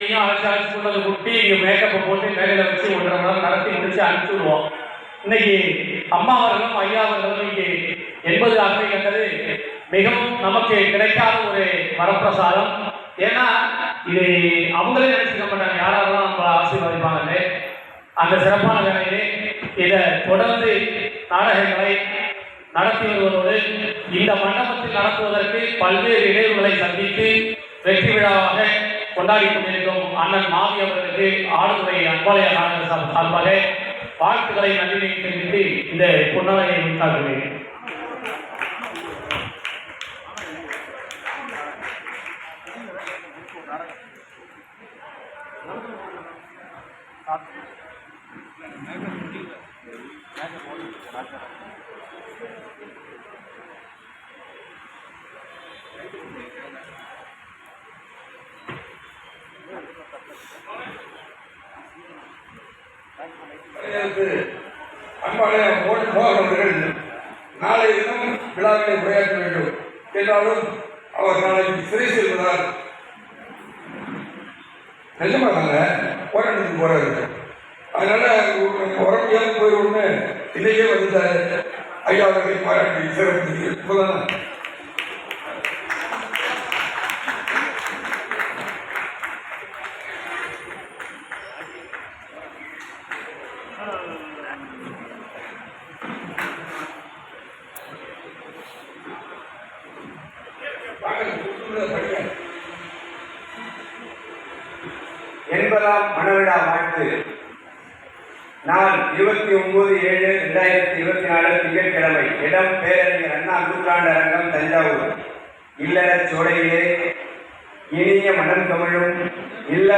அழைச்சி கொண்டு குட்டி இங்கே மேக்கப்பை போட்டு மேடையில் வச்சு 1.5 மணி நேரம் நடத்தி முடிச்சு அனுப்பிச்சு விடுவோம். இன்னைக்கு அம்மா அவர்களும் ஐயா அவர்களும் இங்கே 80 ஆண்டுகள் கண்டது மிகவும் நமக்கு கிடைக்காத ஒரு வரப்பிரசாதம். ஏன்னா இது அவங்களே நினைச்சுக்க மாட்டாங்க, யாராவது நம்ம ஆசீர்வதிப்பாங்க. அந்த சிறப்பான வேலையிலே இதை தொடர்ந்து நாடகங்களை நடத்தி வருவதோடு இந்த மண்டபத்தில் நடத்துவதற்கு பல்வேறு இடைவுகளை சந்தித்து வெற்றி விழாவாக கொண்டாடி கொண்டிருக்கும் அண்ணன் மாவி அவர்களுக்கு ஆடுதுறை அன்பாலய நாடக சார்பாக வாழ்த்துக்களை நன்றி தெரிவித்து இந்த பொன்னாளையை உண்டாக்குகிறேன். அன்பாளைய மோகனவர்கள் நாளைய தினம் விழாவிலே உரையாற்ற வேண்டும் என்றாலும் அவர் நாளைக்கு சிறை செல்வதால் நிஜமாதாங்க போராட்டத்துக்கு போறாரு. அதனால உடம்பு போயிடும்னு இன்னைக்கே வந்துட்டாரு. ஐயா அவர்களை பாராட்டி சிறப்பு இப்போதான் என்பதாம் மணவிழா வாழ்த்து. நாள் 29/7/2024 திங்கட்கிழமை. இடம் பேரறிஞர் அண்ணா நூற்றாண்டு அரங்கம், தஞ்சாவூர். இல்லற சோலையிலே இனிய மனம் கமழும் இல்ல